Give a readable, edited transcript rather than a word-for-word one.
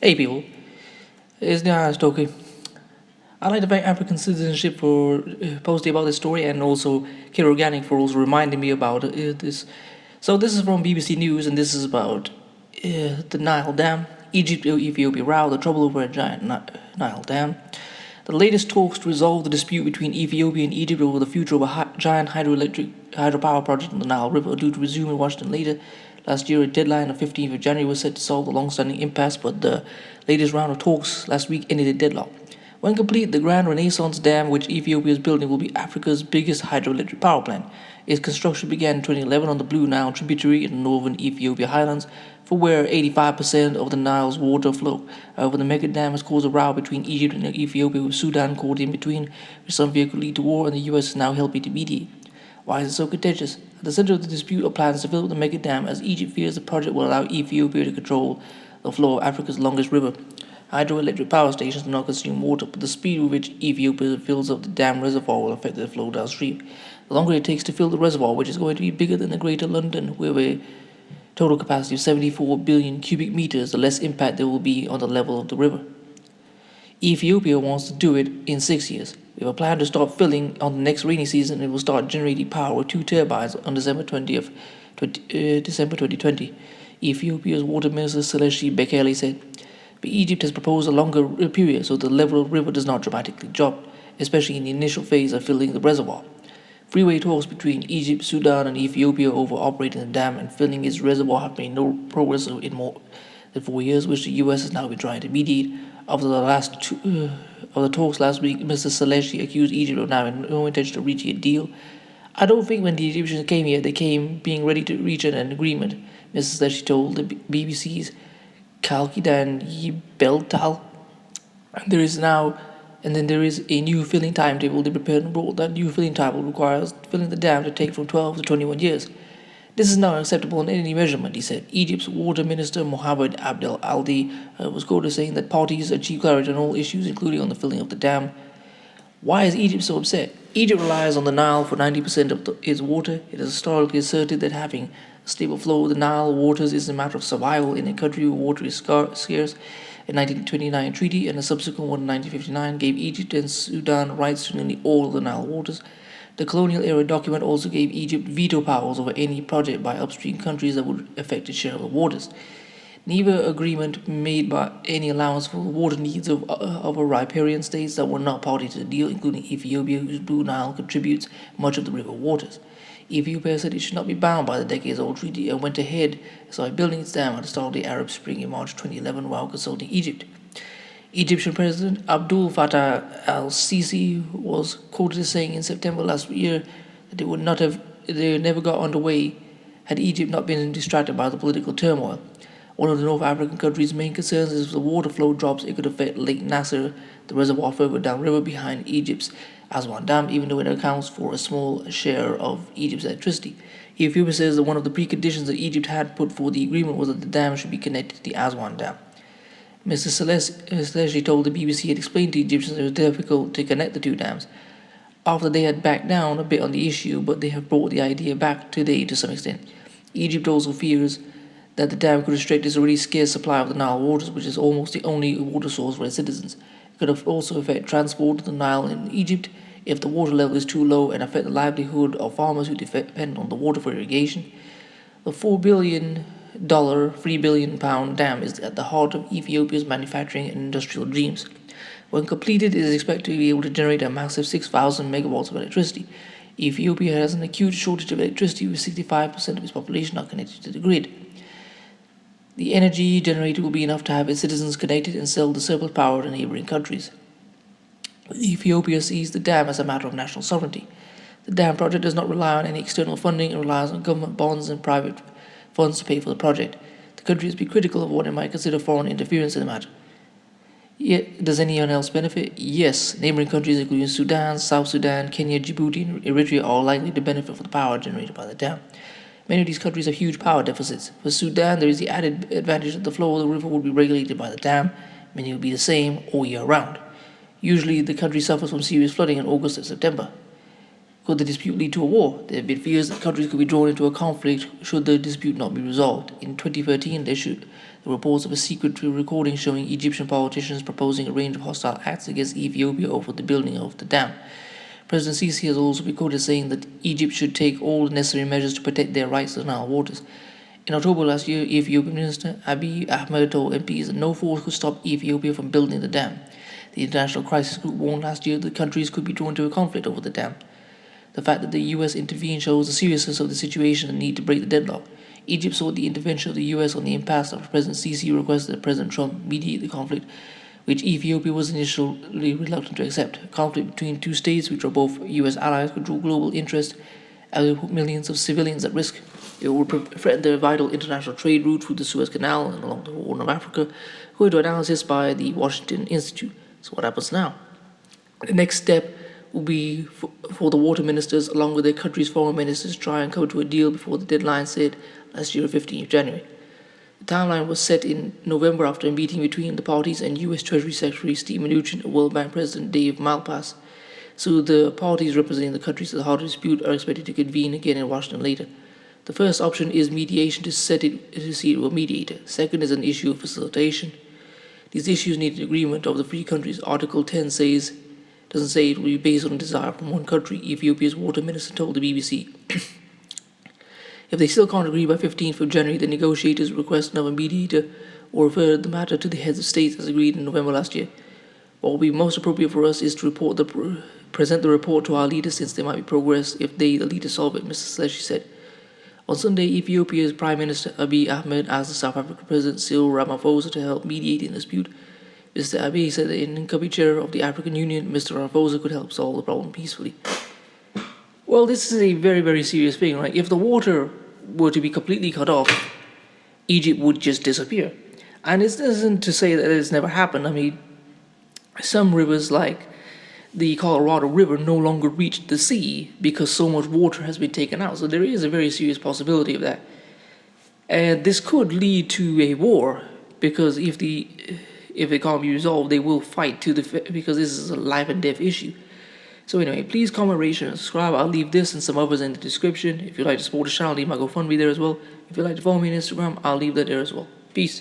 Hey people, it's Nile Stoker. I'd like to thank African Citizenship for posting about this story and also Kid Organic for also reminding me about this. So this is from BBC News and this is about the Nile Dam, Egypt or Ethiopia row, the trouble over a giant Nile Dam. The latest talks to resolve the dispute between Ethiopia and Egypt over the future of a giant hydropower project on the Nile River are due to resume in Washington later. Last year, a deadline of 15th of January was set to solve the long-standing impasse, but the latest round of talks last week ended in deadlock. When complete, the Grand Renaissance Dam, which Ethiopia is building, will be Africa's biggest hydroelectric power plant. Its construction began in 2011 on the Blue Nile tributary in the northern Ethiopia highlands, for where 85% of the Nile's water flow. However, the mega dam has caused a row between Egypt and Ethiopia, with Sudan caught in between, which some fear could lead to war, and the US is now helping to mediate. Why is it so contentious? At the center of the dispute are plans to fill the mega dam, as Egypt fears the project will allow Ethiopia to control the flow of Africa's longest river. Hydroelectric power stations do not consume water, but the speed with which Ethiopia fills up the dam reservoir will affect the flow downstream. The longer it takes to fill the reservoir, which is going to be bigger than the Greater London, with a total capacity of 74 billion cubic meters, the less impact there will be on the level of the river. Ethiopia wants to do it in 6 years. We have a plan to start filling on the next rainy season and will start generating power with two turbines on December 2020. Ethiopia's water minister Seleshi Bekele said. But Egypt has proposed a longer period so the level of the river does not dramatically drop, especially in the initial phase of filling the reservoir. Freeway talks between Egypt, Sudan, and Ethiopia over operating the dam and filling its reservoir have made no progress in more than 4 years, which the US has now been trying to mediate. After the of the talks last week, Mr. Saleshi accused Egypt of having no intention of reaching a deal. I don't think when the Egyptians came here, they came being ready to reach an agreement, Mr. Saleshi told the BBC's Kalkidan Yibeltal. There is now and then there is a new filling timetable they prepared and brought. That new filling timetable requires filling the dam to take from 12 to 21 years. This is not acceptable in any measurement, he said. Egypt's water minister Mohammed Abdel Aldi was quoted saying that parties achieve clarity on all issues, including on the filling of the dam. Why is Egypt so upset? Egypt relies on the Nile for 90% of its water. It has historically asserted that having a stable flow of the Nile waters is a matter of survival in a country where water is scarce. A 1929 treaty and a subsequent one in 1959 gave Egypt and Sudan rights to nearly all of the Nile waters. The colonial era document also gave Egypt veto powers over any project by upstream countries that would affect its share of the waters. Neither agreement made by any allowance for the water needs of riparian states that were not party to the deal, including Ethiopia, whose Blue Nile contributes much of the river waters. Ethiopia said it should not be bound by the decades-old treaty and went ahead and started building its dam at the start of the Arab Spring in March 2011 while consulting Egypt. Egyptian President Abdul Fattah al-Sisi was quoted as saying in September last year that they never got underway had Egypt not been distracted by the political turmoil. One of the North African country's main concerns is if the water flow drops, it could affect Lake Nasser, the reservoir further downriver behind Egypt's Aswan Dam, even though it accounts for a small share of Egypt's electricity. Ethiopia says that one of the preconditions that Egypt had put for the agreement was that the dam should be connected to the Aswan Dam. Mr. Seleshi told the BBC he had explained to Egyptians it was difficult to connect the two dams. After they had backed down a bit on the issue, but they have brought the idea back today to some extent. Egypt also fears that the dam could restrict its already scarce supply of the Nile waters, which is almost the only water source for its citizens. It could also affect transport of the Nile in Egypt if the water level is too low and affect the livelihood of farmers who depend on the water for irrigation. The $4 billion, £3 billion dam is at the heart of Ethiopia's manufacturing and industrial dreams. When completed, it is expected to be able to generate a massive 6,000 megawatts of electricity. Ethiopia has an acute shortage of electricity, with 65% of its population not connected to the grid. The energy generated will be enough to have its citizens connected and sell the surplus power to neighboring countries. Ethiopia sees the dam as a matter of national sovereignty. The dam project does not rely on any external funding and relies on government bonds and private funds to pay for the project. The country has been critical of what it might consider foreign interference in the matter. Yet, does anyone else benefit? Yes. Neighboring countries including Sudan, South Sudan, Kenya, Djibouti, and Eritrea are likely to benefit from the power generated by the dam. Many of these countries have huge power deficits. For Sudan, there is the added advantage that the flow of the river will be regulated by the dam, meaning it will be the same all year round. Usually, the country suffers from serious flooding in August and September. Could the dispute lead to a war? There have been fears that countries could be drawn into a conflict should the dispute not be resolved. In 2013, there The reports of a secret recording showing Egyptian politicians proposing a range of hostile acts against Ethiopia over the building of the dam. President Sisi has also been quoted saying that Egypt should take all necessary measures to protect their rights to the Nile waters. In October last year, Ethiopian Minister Abiy Ahmed told MPs that no force could stop Ethiopia from building the dam. The International Crisis Group warned last year that countries could be drawn into a conflict over the dam. The fact that the US intervened shows the seriousness of the situation and the need to break the deadlock. Egypt sought the intervention of the US on the impasse after President Sisi requested that President Trump mediate the conflict, which Ethiopia was initially reluctant to accept. A conflict between two states, which are both US allies, could draw global interest and would put millions of civilians at risk. It would threaten the vital international trade route through the Suez Canal and along the Horn of Africa, according to analysis by the Washington Institute. So what happens now? The next step will be for the water ministers, along with their country's foreign ministers, try and come to a deal before the deadline set last year, 15th January. The timeline was set in November after a meeting between the parties and U.S. Treasury Secretary Steve Mnuchin and World Bank President Dave Malpass. So the parties representing the countries at the heart of the dispute are expected to convene again in Washington later. The first option is mediation to see it with a mediator. Second is an issue of facilitation. These issues need an agreement of the three countries. Article 10 doesn't say it will be based on a desire from one country, Ethiopia's water minister told the BBC. If they still can't agree by 15th of January, the negotiators request another mediator or refer the matter to the heads of states as agreed in November last year. What will be most appropriate for us is to present the report to our leaders, since there might be progress if the leaders solve it, Mr. Seleshi said. On Sunday, Ethiopia's Prime Minister Abiy Ahmed asked the South African President Cyril Ramaphosa to help mediate in the dispute. Mr. Abiy said that an incoming chair of the African Union, Mr. Ramaphosa, could help solve the problem peacefully. Well, this is a very, very serious thing, right? If the water were to be completely cut off, Egypt would just disappear. And this isn't to say that it's never happened. I mean, some rivers like the Colorado River no longer reach the sea because so much water has been taken out. So there is a very serious possibility of that. And this could lead to a war, because if it can't be resolved, they will fight because this is a life and death issue. So anyway, please comment, rate, and subscribe. I'll leave this and some others in the description. If you'd like to support the channel, leave my GoFundMe there as well. If you'd like to follow me on Instagram, I'll leave that there as well. Peace.